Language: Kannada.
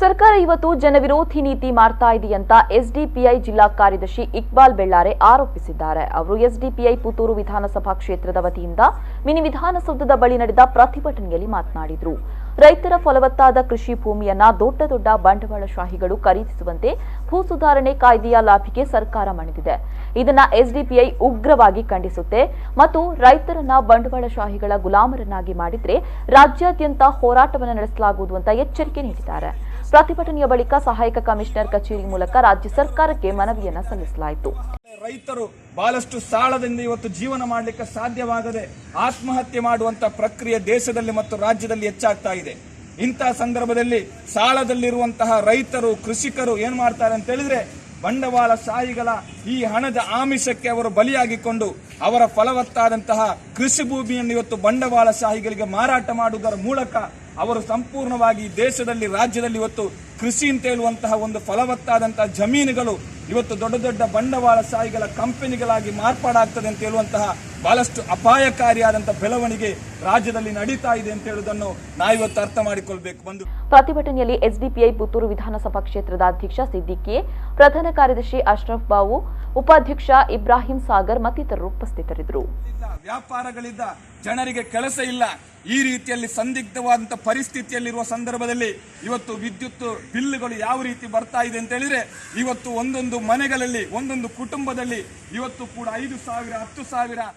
ಸರ್ಕಾರ ಇವತ್ತು ಜನವಿರೋಧಿ ನೀತಿ ಮಾಡ್ತಾ ಇದೆ ಅಂತ ಎಸ್ಡಿಪಿಐ ಜಿಲ್ಲಾ ಕಾರ್ಯದರ್ಶಿ ಇಕ್ಬಾಲ್ ಬೆಳ್ಳಾರೆ ಆರೋಪಿಸಿದ್ದಾರೆ. ಅವರು ಎಸ್ಡಿಪಿಐ ಪುತ್ತೂರು ವಿಧಾನಸಭಾ ಕ್ಷೇತ್ರದ ವತಿಯಿಂದ ಮಿನಿ ವಿಧಾನಸೌಧದ ಬಳಿ ನಡೆದ ಪ್ರತಿಭಟನೆಯಲ್ಲಿ ಮಾತನಾಡಿದರು. ರೈತರ ಫಲವತ್ತಾದ ಕೃಷಿ ಭೂಮಿಯನ್ನ ದೊಡ್ಡ ದೊಡ್ಡ ಬಂಡವಾಳಶಾಹಿಗಳು ಖರೀದಿಸುವಂತೆ ಭೂ ಸುಧಾರಣೆ ಕಾಯ್ದೆಯ ಲಾಭಿಗೆ ಸರ್ಕಾರ ಮಣಿದಿದೆ. ಇದನ್ನ ಎಸ್ಡಿಪಿಐ ಉಗ್ರವಾಗಿ ಖಂಡಿಸುತ್ತೆ ಮತ್ತು ರೈತರನ್ನ ಬಂಡವಾಳಶಾಹಿಗಳ ಗುಲಾಮರನ್ನಾಗಿ ಮಾಡಿದ್ರೆ ರಾಜ್ಯಾದ್ಯಂತ ಹೋರಾಟವನ್ನು ನಡೆಸಲಾಗುವುದು ಅಂತ ಎಚ್ಚರಿಕೆ ನೀಡಿದ್ದಾರೆ. ಪ್ರತಿಭಟನೆಯ ಬಳಿಕ ಸಹಾಯಕ ಕಮಿಷನರ್ ಕಚೇರಿ ಮೂಲಕ ರಾಜ್ಯ ಸರ್ಕಾರಕ್ಕೆ ಮನವಿಯನ್ನ ಸಲ್ಲಿಸಲಾಯಿತು. ರೈತರು ಬಹಳಷ್ಟು ಸಾಲದಿಂದ ಇವತ್ತು ಜೀವನ ಮಾಡಲಿಕ್ಕೆ ಸಾಧ್ಯವಾಗದೆ ಆತ್ಮಹತ್ಯೆ ಮಾಡುವಂತ ಪ್ರಕ್ರಿಯೆ ದೇಶದಲ್ಲಿ ಮತ್ತು ರಾಜ್ಯದಲ್ಲಿ ಹೆಚ್ಚಾಗ್ತಾ ಇದೆ. ಇಂತಹ ಸಂದರ್ಭದಲ್ಲಿ ಸಾಲದಲ್ಲಿರುವಂತಹ ರೈತರು ಕೃಷಿಕರು ಏನ್ ಮಾಡ್ತಾರೆ ಅಂತ ಹೇಳಿದ್ರೆ ಬಂಡವಾಳಶಾಹಿಗಳ ಈ ಹಣದ ಆಮಿಷಕ್ಕೆ ಅವರು ಬಲಿಯಾಗಿಕೊಂಡು ಅವರ ಫಲವತ್ತಾದಂತಹ ಕೃಷಿ ಭೂಮಿಯನ್ನು ಇವತ್ತು ಬಂಡವಾಳಶಾಹಿಗಳಿಗೆ ಮಾರಾಟ ಮಾಡುವುದರ ಮೂಲಕ ಅವರು ಸಂಪೂರ್ಣವಾಗಿ ದೇಶದಲ್ಲಿ ರಾಜ್ಯದಲ್ಲಿ ಇವತ್ತು ಕೃಷಿ ಅಂತ ಹೇಳುವಂತಹ ಒಂದು ಫಲವತ್ತಾದಂತಹ ಜಮೀನುಗಳು ಇವತ್ತು ದೊಡ್ಡ ದೊಡ್ಡ ಬಂಡವಾಳಶಾಹಿಗಳ ಕಂಪನಿಗಳಾಗಿ ಮಾರ್ಪಾಡಾಗ್ತದೆ ಅಂತ ಹೇಳುವಂತಹ ಬಹಳಷ್ಟು ಅಪಾಯಕಾರಿಯಾದಂತಹ ಬೆಳವಣಿಗೆ ರಾಜ್ಯದಲ್ಲಿ ನಡೀತಾ ಇದೆ ಅಂತ ಹೇಳುವುದನ್ನು ನಾವಿವತ್ತು ಅರ್ಥ ಮಾಡಿಕೊಳ್ಬೇಕು. ಪ್ರತಿಭಟನೆಯಲ್ಲಿ ಎಸ್ಡಿಪಿಐ ಪುತ್ತೂರು ವಿಧಾನಸಭಾ ಕ್ಷೇತ್ರದ ಅಧ್ಯಕ್ಷ ಸಿದ್ದಿಕಿ, ಪ್ರಧಾನ ಕಾರ್ಯದರ್ಶಿ ಅಶ್ರಫ್ ಬಾವು, ಉಪಾಧ್ಯಕ್ಷ ಇಬ್ರಾಹಿಂ ಸಾಗರ್ ಮತ್ತಿತರರು ಉಪಸ್ಥಿತರಿದ್ದರು. ವ್ಯಾಪಾರಗಳಿಂದ ಜನರಿಗೆ ಕೆಲಸ ಇಲ್ಲ, ಈ ರೀತಿಯಲ್ಲಿ ಸಂದಿಗ್ಧವಾದಂತಹ ಪರಿಸ್ಥಿತಿಯಲ್ಲಿರುವ ಸಂದರ್ಭದಲ್ಲಿ ಇವತ್ತು ವಿದ್ಯುತ್ ಬಿಲ್ಗಳು ಯಾವ ರೀತಿ ಬರ್ತಾ ಇದೆ ಅಂತ ಹೇಳಿದ್ರೆ ಇವತ್ತು ಒಂದೊಂದು ಮನೆಗಳಲ್ಲಿ ಒಂದೊಂದು ಕುಟುಂಬದಲ್ಲಿ ಇವತ್ತು ಕೂಡ 5,000 10,000